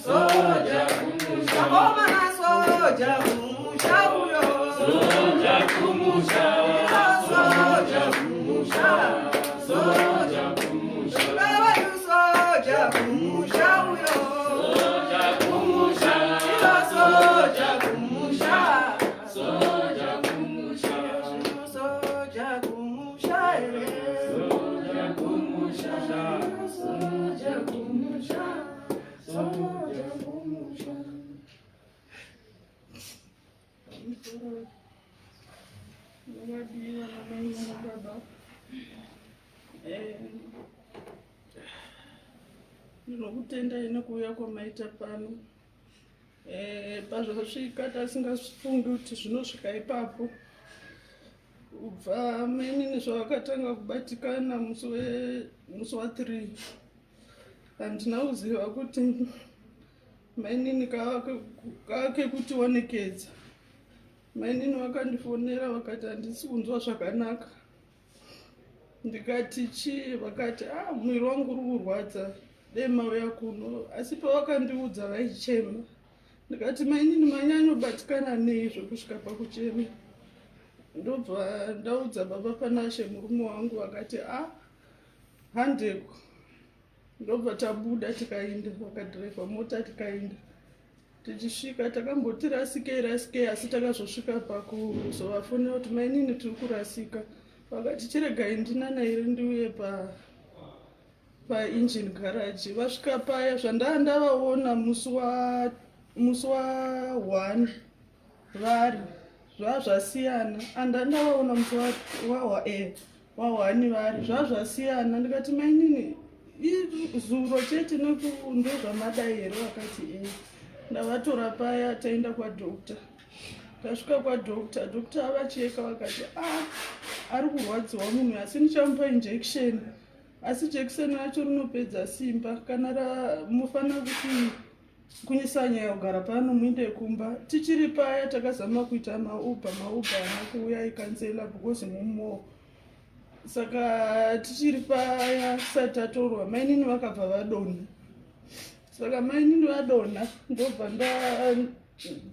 soja kumusha, koma na soja kumusha uyo, soja kumusha, soja kumusha. Soja kumusha, soja kumusha uyo, soja kumusha, soja kumusha, soja kumusha, soja kumusha, soja kumusha, soja kumusha, soja kumusha. Ndinokutenda ine kuuya kwamaita pano. Pazvasvika tasingafungi kuti zvinosvika ipapo. Ubva mainini zvavakatanga kubatikana musi wa3. Handina kuziva kuti mainini kake kuti wanekedza. Mainini vakandifonera vakati handisi kunzwa zvakanaka. Ndikati chii? Vakati mwiri wangu uri kurwadza, dei mauya kuno. Asi pavakandiudza vaichema. Ndikati mainini manyanyobatikana neizvo kusvika pakuchema. Ndobva ndaudza baba Panashe murume wangu, akati handeko ndobva tabuda tikaenda, vakadhiraivha mota tikaenda. Tichisvika takamboti rasikei asi takazosvika pakuzovafonera kuti mainini tiri kurasika. Vakati chiregai ndinanaire ndiuye paengine garage. Vasvika paya zvandandavaona musi wa 1 vari zvazvasiyana, andandavaona musi wa 1 vari zvazvasiyana. Ndikati mainini zuro chete ndozvamadai here? Vakati ndavatora paya taenda kwadhokta. Tasvika kwadhokta, dhokta avacheka vakati ari kurwadziwa munhu asi ndichamupa injection, asi jekiseni racho rinopedza simba. Kana mufanira kuti kunyisa nyaya kugara pano muinde kumba. Tichiri paya takazama kuita mauba hana kuuya ikansela because mumo. Saka tichiri paya tisati tatorwa mainini vakabva vadonha. Saka mainini vadonha ndobva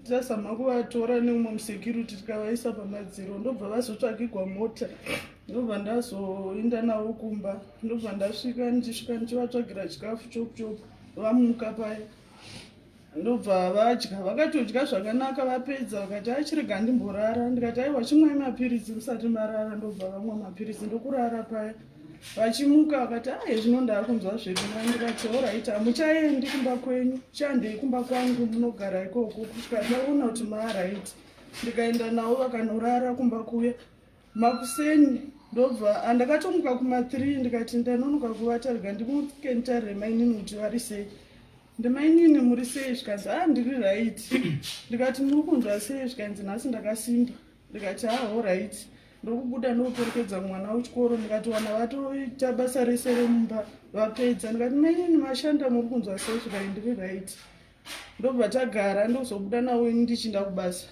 ndazama kuvatora neumwe musecurity tikavaisa pamadziro. Ndobva vazotsvagigwa mota, ndobva ndazoenda navo kumba. Ndobva ndasvika ndichivatsvagira chikafu chokuchopu vamuka paya. Ndobva vadya, vakatodya zvakanaka vapedza vakati achirega ndimborara. Ndikati aiwa chimwai mapirizi musati marara. Ndobva vamwa mapirizi ndokurara paya. Vachimuka vakati zvino ndakunzwa zvekunai. Ndikati alright, hamuchaendi kumba kwenyu, chandei kumba kwangu munogara ikoko kusvika ndaona kuti maaright. Ndikaenda navo vakanorara kumba kuya. Makuseni ndobva andakatomuka kuma3 ndikati ndanonoka kuvata rega ndimuke nditarire mainini kuti vari sei. Ndimainini muri sei? Zvikanzi ndiri right. Ndikati muri kunzwa sei? Zvikanzi nhasi ndakasimba. Ndikati alright. Ndokubuda ndoperekedza mwana wechikoro. Ndikati wana vatoita basa rese remumba vapedza. Ndikati mainini mashanda muri kunzwa sei? Zvikanzi ndiri right. Ndobva tagara ndozobuda nawo ndichinda kubasa.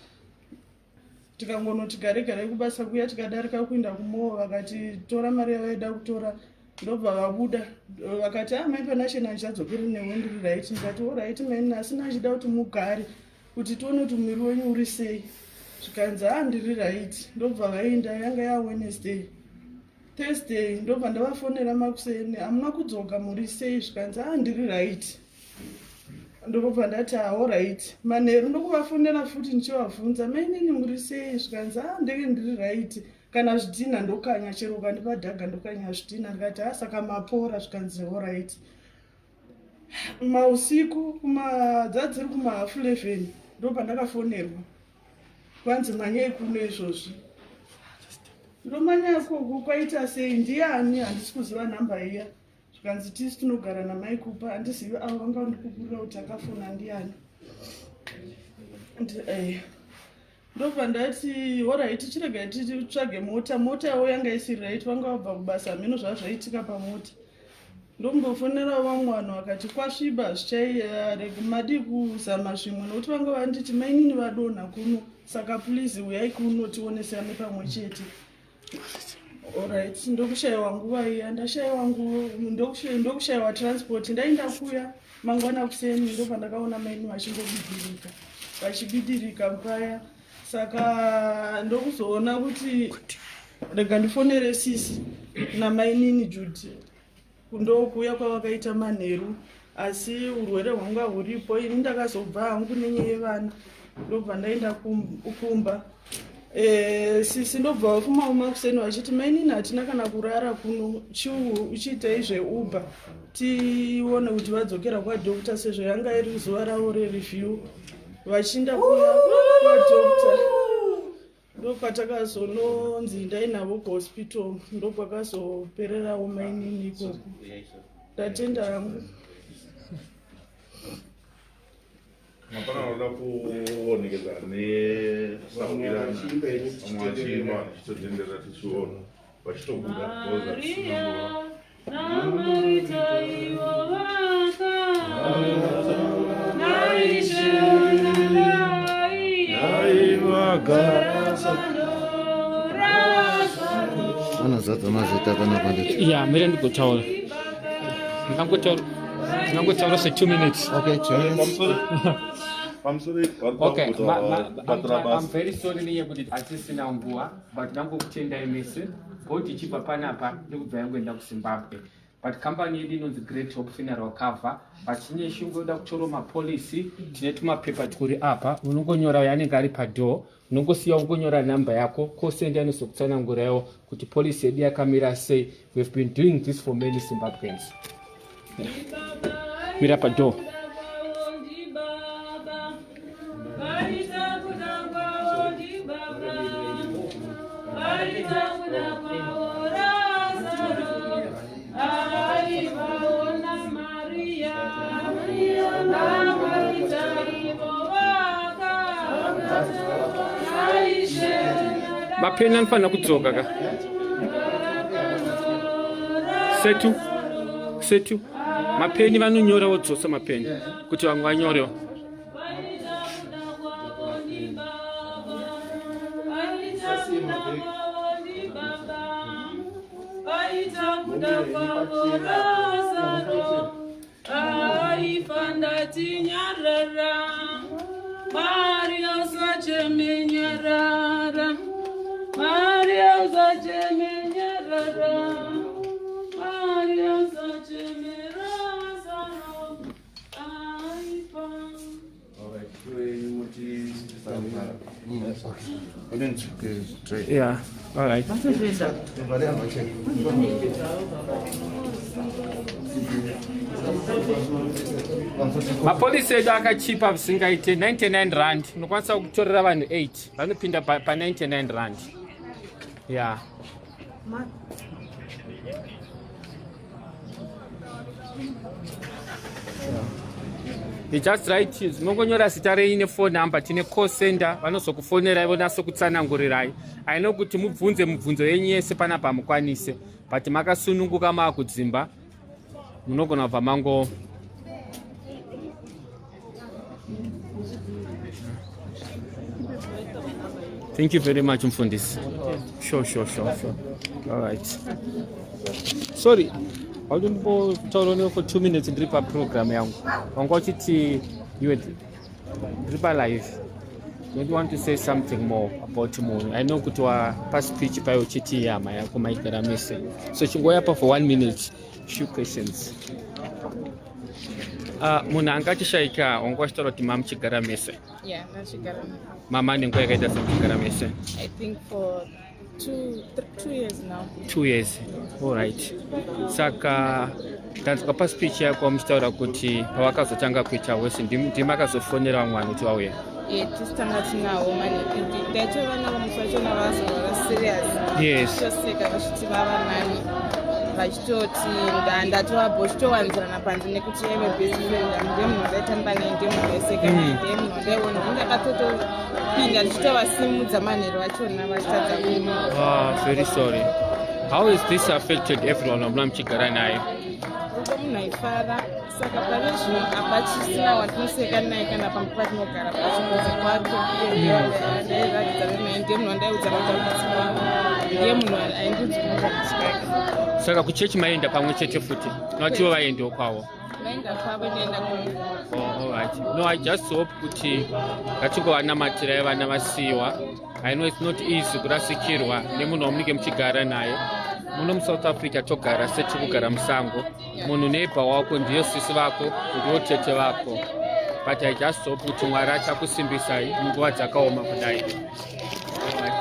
Tikangonoti gare kubasa kuya tikadarika kuenda kumowa vakati tora mari yavaida kutora. Ndobva vabuda vakati mai panashena ndichadzokera newe ndiri right. Ndikati alright maini asina achida kuti mugare kuti tione kuti mwiri wenyu uri sei. Zvikanzi ndiri right. Ndobva vaenda, yanga ya Wednesday. Thursday ndobva ndavafonera makuseni, hamuna kudzoka muri sei? Zvikanzi ndiri right. Ndobva ndati alright. Manheru ndokuvafonera futi ndichivabvunza mainini muri sei? Zvikanzi ndiri right. Kana zvidhina ndokanya, chero ukandipa dhaga ndokanya zvidhina. Ndikati saka mapora? Zvikanzi alright. Mausiku dzadziri kuma 11 ndobva ndakafonerwa kwanzi manyai kuno izvozvi. Ndomanya ikoko kwaita sei? Ndiani? Handisi kuziva nhamba iya. Zvikanzi tisi tinogara namai kupa, handizivi avo vanga ndikupurira kuti akafona ndiani. Ndobva ndati alright, chirega titsvage mota yavo yanga isiri right. Vanga vabva kubasa, mhino zvazvaitika pamota. Ndombofonera vamwe vanhu vakati kwasviba madi kuzama zvimwe nokuti vanga vanditi mainini vadonha kuno, saka please uyai kuno tionesane pamwe chete. Alright, ndokushayiwa nguva iya, ndashayiwa ndokushayiwa transport. Ndaenda kuya mangwana kuseni ndobva ndakaona maini vachibidirika paya. Saka ndokuzoona kuti rega ndifonere sisi namainini Judy kundokuya kwavakaita manheru, asi urwere hwanga huripo. Ini ndakazobva hangu nenyaya yevana ndobva ndaenda kumba. Sisi ndobva vafumauma kuseni vachiti mainini hatina kana kurara kuno, Chivhu uchiitai zveuber tione kuti vadzokera kwadhokta sezvo yanga iri zuva ravo rereview. Vachienda kuya kwadhokta ndokwatakazononzi ndainavo kuhospital, ndokwakazopererawo mainini ikoko. Ndatenda hangu. Mapana wada kuonekeza nesabira mwachima chitotendera tichiona vachitobuda Yeah, I'm ready to go. I'm going to say 2 minutes. Okay, I'm sorry. Okay, I'm very sorry about assisting Ambua, but I'm going to change the message. Go to Chipa Panapa, look very good to Zimbabwe. but company yedu inonzi Great Hope Funeral Cover, but chine shungoda kuchoro mapolisi tine tumapepa tukuri apa unongonyora yanenge ari padoor, unongosiya ungonyora namba yako kosenda anozokutsanangurawo kuti policy yedu yakamira sei. We've been doing this for many Zimbabweans. Mira padoor. Mapeni anofana kudzoka ka setu mapeni vanonyora wodzosa mapeni kuti vamwe vanyorewo. Yeah, all right. Mapolisi edu akachipa visingaite 99 rand. Unokwanisa kutorera vanhu 8 vanopinda pa 99 rand. Yeah. You just write unongonyora zita reine phone number tine call center vanozokufonera vonase kutsanangurirai. I know kuti mubvunzo yenyu yese panapa mukwanise, but makasununguka maakudzimba munogona kubva mango. Thank you very much, Mfundisi. Sure. All right. Sorry. I don't go for 2 minutes in Dripa program. I'm watching you at Dripa Live. Don't want to say something more about tomorrow. I know kutwa past speech by Ochiti Yama ya kumaikara mese. So she go up for 1 minute. Few questions. Muna angachi shaika ongwashitoro timam chigara mese. Yeah, na chigara. Mama ni ngwe kaita chigara mese. I think for 2 years now. 2 years. All right. Saka tanzika pa speech yako mshtaura kuti pawakazotanga kuita wese ndimakazofonera vamwe kuti vauya. Tistanga tinawo mani ndacho vana vamusacho navazorwara serious. Yes. Toseka vachiti vava nani vachitoti ndatowanzirana panze nekuti ive best friend ndemunhu ndaitamba naye ndemunhu ndemunhu ndaiona ndakatotopinda ndichitovasimudza manheru vachona vachitadza kuno. Very sorry. How is this affected everyone amuna muchigara naye? Uko munhu aifara saka pane zvino hapachisina watinoseka naye kana pamwe patinogara pachimudzi kwake ndairatidza naye ndemunhu ndaiudza matambudziko angu ndiye munhu aindiudzi matambudziko. Saka kuchechi maenda pamwe chete futi natiwo vaendewo kwawo. Naenda kwavo nenda all right. No, I just hope kuti ngatingovanamatirai vana vasiyiwa. I know it's not easy kurasikirwa nemunhu wamunenge muchigara naye. Muno muSouth Africa togara setikugara musango. Munhu neighbor wako ndiyo sisi vako, ndiyo tete vako. But I just hope kuti Mwari achakusimbisai munguva dzakaoma kudai.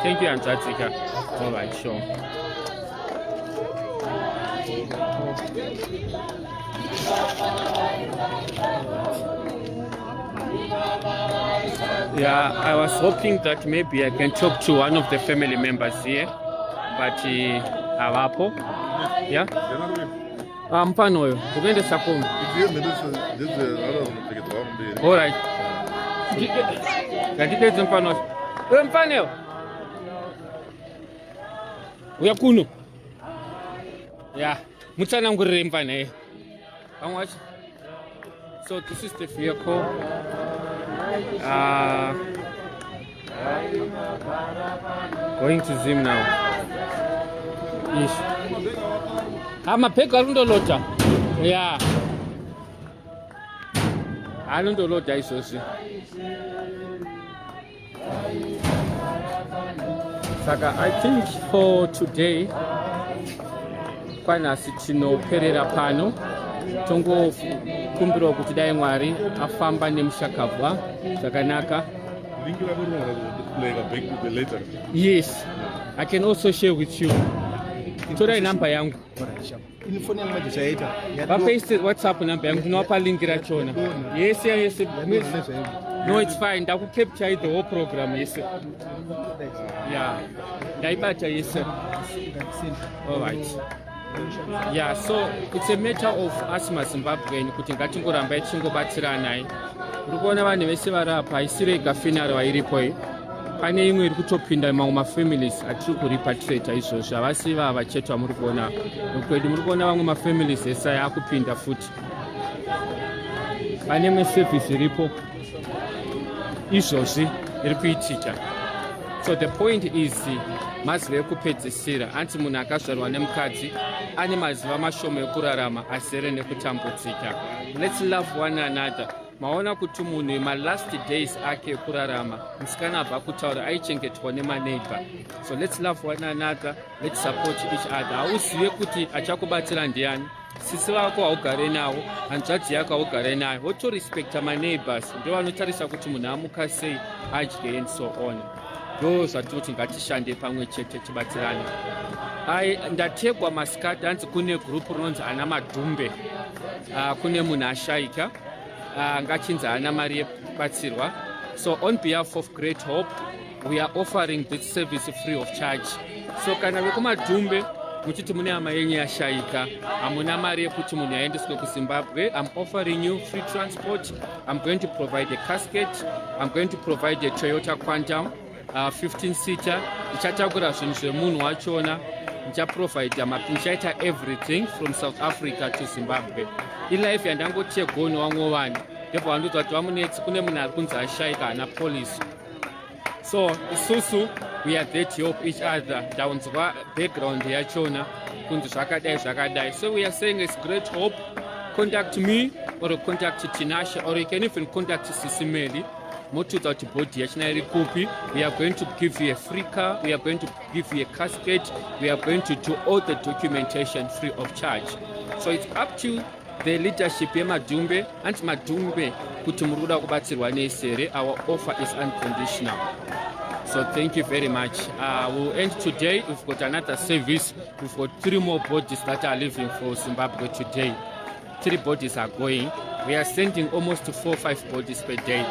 Thank you, Anzadzika. All right, sure. Yeah, I was hoping that maybe I can talk to one of the family members here, but avapo. Yeah. Mpanoyo, ukende sakomo. All right. Ngandidedze mpanoyo. Mpanoyo. Uya kuno. Yeah. Mutsanangurire mpanayo. So this is the vehicle. Going to Zim now. Yes. Mapeka alundolota. Yeah. Alundolota isosi. Saka, I think for today kwanhasi tinoperera pano. Tongokumbirawo kuti dai Mwari afamba nemushakabva zvakanaka. Yes, I can also share with you. Torai number yangu. Vapaise WhatsApp number yangu ndinovapalingira chona. Yes. No, it's fine. I will capture the whole program. Yes. Yeah. Daibata, yes. Sir. All right. Yeah, so it's a matter of us maZimbabwean kuti ngatingoramba tichingobatsiranai. Uri kuona vanhu vese vari apa haisirega funeral iripo iyi. Pane imwe iri kutopinda mamwe mafamilies atiri kurepatriata izvozvo. Havasi vava chete vamuri kuona nokwedu, muri kuona vamwe mafamilies ese yaakupinda futi. Pane imwe service iripo izvozvi iri kuitika. So the point is mazuva ekupedzisira anti munhu akazvarwa nemukadzi ane mazuva mashoma ekurarama azere nekutambudzika. Let's love one another. Maona kuti munhu malast days ake ekurarama musikana abva kutaura aichengetwa nemaneighbor. So let's love one another, let's support each other. Hauzive kuti achakubatsira ndiani, sisi vako haugare nawo, hanzvadzi yako haugare nayo. Wotorespecta maneighbors, ndo vanotarisa kuti munhu amuka sei, adye and so on. Ndo zvatoti ngatishande pamwe chete tibatsirane. Ndategwa masikati hanzi kune group rinonzi ana madhumbe. Kune munhu ashaika ngachinzi haana mari yekubatsirwa. So on behalf of Great Hope, we are offering this service free of charge. So kana vekumadhumbe muchiti mune hama yenyu yashaika, hamuna mari yekuti munhu aendeswe kuZimbabwe, I'm offering you free transport. I'm going to provide a casket. I'm going to provide a Toyota Quantum 15-seater. Ndichatakura zvinhu zvemunhu wachona. Ndichaita everything from South Africa to Zimbabwe. Ilife yandangotegoni wamwe vanhu. Ndipo vandodzwa kuti vamunetsi kune munhu ari kunzi ashaika hana police. So isusu we are there to help each other. Ndaunzwa background yachona kunzi zvakadai. So we are saying it's Great Hope. Contact me or contact Tinashe, or you can even contact SIS MELLY. Motudza kuti body yachina iri kupi. We are going to give you a free car. We are going to give you a casket. We are going to do all the documentation free of charge. So it's up to the leadership yemadhumbe and madhumbe kuti muri kuda kubatsirwa neisere. Our offer is unconditional. So thank you very much. We'll end today. We've got another service. We've got 3 more bodies that are leaving for Zimbabwe today. 3 bodies are going. We are sending almost 4 or 5 bodies per day.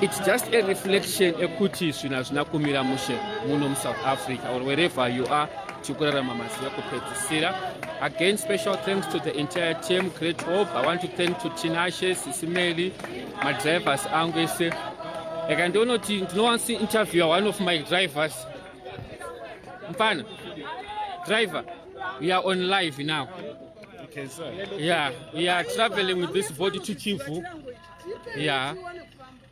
It's just a reflection ekuti zvinhu hazvina kumira mushe muno South Africa or wherever you are tikurarama mazuva ekupedzisira. Again, special thanks to the entire team, Great Hope. I want to thank to Tinashe, SIS MELLY, my drivers angu ese. Ndinoona kuti ndinowansi interview one of my drivers. Mpana, driver, we are on live now. Okay, sir. Yeah, we are traveling with this body to Chivhu. Yeah.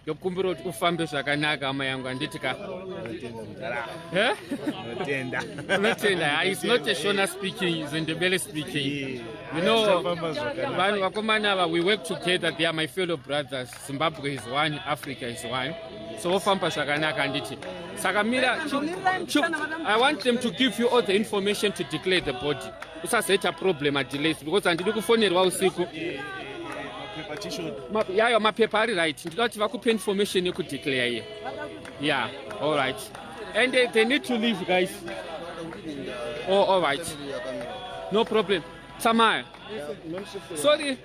Yokumbiro kuti ufambe zvakanaka ama yangu anditi ka. Notenda. Notenda. It's not a Shona speaking, it's Ndebele speaking. You know, we work together. They are my fellow brothers. Zimbabwe is one, Africa is one. So ufamba zvakanaka anditi. Sakamira, I want them to give you all the information to declare the body. Usazoita problem at delays because andidi kufonerwa usiku. Yeah, mapepa ari right. Ndinoda kuti vakupe information yekudeclare here. Yeah, all right. And they need to leave, guys. Oh, all right. No problem. Samaya. Sorry.